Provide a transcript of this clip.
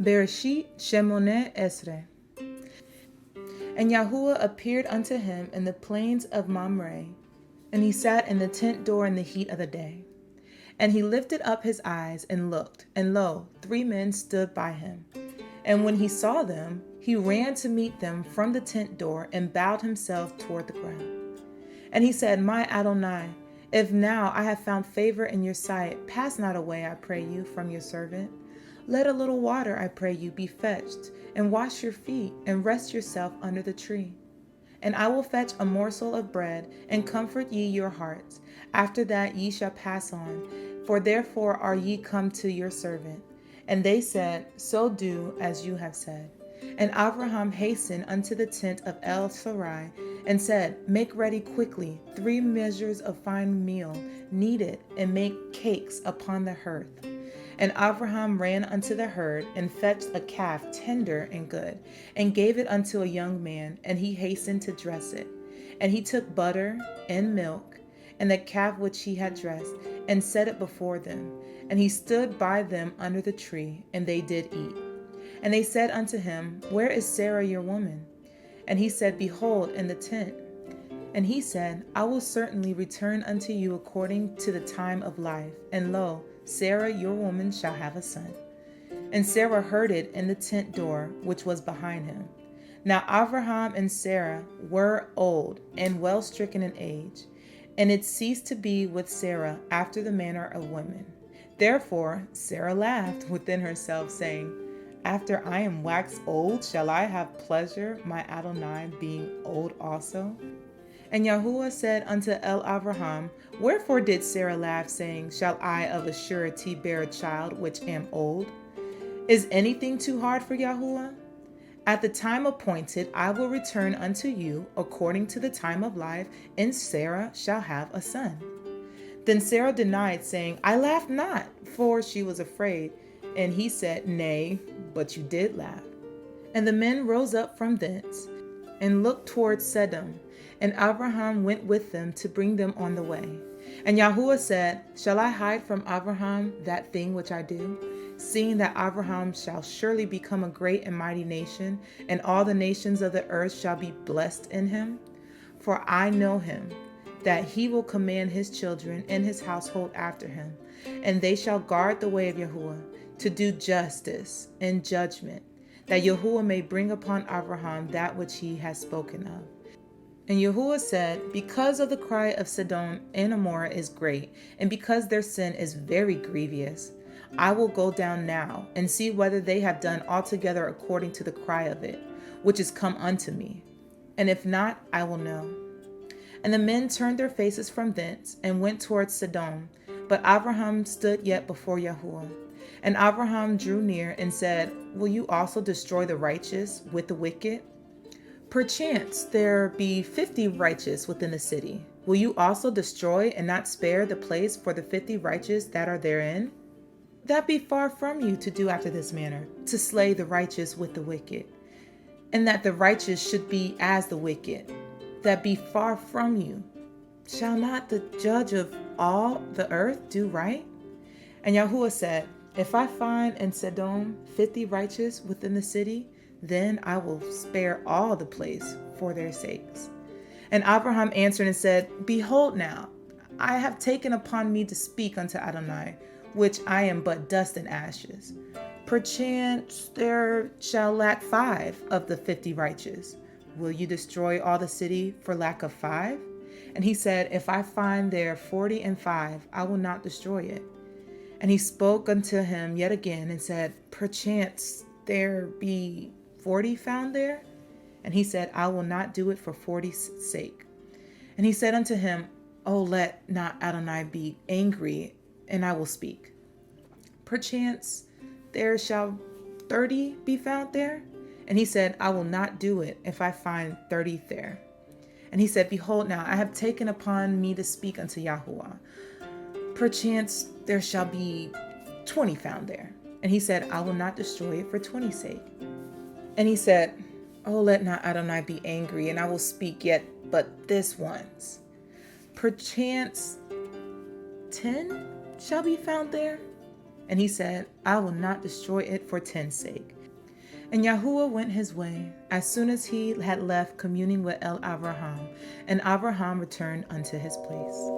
Bereshith Shemone Esre. And Yahuwah appeared unto him in the plains of Mamre, and he sat in the tent door in the heat of the day. And he lifted up his eyes and looked, and lo, 3 men stood by him. And when he saw them, he ran to meet them from the tent door and bowed himself toward the ground. And he said, My Adonai, if now I have found favor in your sight, pass not away, I pray you, from your servant. Let a little water, I pray you, be fetched, and wash your feet, and rest yourself under the tree. And I will fetch a morsel of bread, and comfort ye your hearts. After that ye shall pass on, for therefore are ye come to your servant. And they said, So do as you have said. And Abraham hastened unto the tent of El Sarai, and said, Make ready quickly 3 measures of fine meal, knead it, and make cakes upon the hearth. And Abraham ran unto the herd, and fetched a calf tender and good, and gave it unto a young man, and he hastened to dress it. And he took butter and milk, and the calf which he had dressed, and set it before them. And he stood by them under the tree, and they did eat. And they said unto him, Where is Sarah your woman? And he said, Behold, in the tent. And he said, I will certainly return unto you according to the time of life. And lo, Sarah your woman shall have a son. And Sarah heard it in the tent door which was behind him. Now Abraham and Sarah were old and well stricken in age, and it ceased to be with Sarah after the manner of women. Therefore Sarah laughed within herself, saying, After I am waxed old, shall I have pleasure, my Adonai being old also? And Yahuwah said unto El Abraham, Wherefore did Sarah laugh, saying, Shall I of a surety bear a child which am old? Is anything too hard for Yahuwah? At the time appointed I will return unto you according to the time of life, and Sarah shall have a son. Then Sarah denied, saying, I laughed not, for she was afraid. And he said, Nay, but you did laugh. And the men rose up from thence, and looked toward Sedom. And Abraham went with them to bring them on the way. And Yahuwah said, Shall I hide from Abraham that thing which I do? Seeing that Abraham shall surely become a great and mighty nation, and all the nations of the earth shall be blessed in him. For I know him, that he will command his children and his household after him, and they shall guard the way of Yahuwah, to do justice and judgment, that Yahuwah may bring upon Abraham that which he has spoken of. And Yahuwah said, Because of the cry of Sodom and Amorah is great, and because their sin is very grievous, I will go down now, and see whether they have done altogether according to the cry of it, which is come unto me. And if not, I will know. And the men turned their faces from thence, and went towards Sodom. But Abraham stood yet before Yahuwah. And Abraham drew near, and said, Will you also destroy the righteous with the wicked? Perchance there be 50 righteous within the city. Will you also destroy and not spare the place for the 50 righteous that are therein? That be far from you to do after this manner, to slay the righteous with the wicked, and that the righteous should be as the wicked. That be far from you. Shall not the judge of all the earth do right? And Yahuwah said, If I find in Sodom 50 righteous within the city, then I will spare all the place for their sakes. And Abraham answered and said, Behold now, I have taken upon me to speak unto Adonai, which I am but dust and ashes. Perchance there shall lack 5 of the 50 righteous. Will you destroy all the city for lack of 5? And he said, If I find there 40 and 5, I will not destroy it. And he spoke unto him yet again and said, Perchance there be 40 found there? And he said, I will not do it for 40's sake. And he said unto him, Oh, let not Adonai be angry, and I will speak. Perchance there shall 30 be found there? And he said, I will not do it if I find 30 there. And he said, Behold now, I have taken upon me to speak unto Yahuwah. Perchance there shall be 20 found there. And he said, I will not destroy it for 20's sake. And he said, Oh, let not Adonai be angry, and I will speak yet but this once. Perchance 10 shall be found there? And he said, I will not destroy it for 10's sake. And Yahuwah went his way, as soon as he had left communing with El Abraham, and Abraham returned unto his place.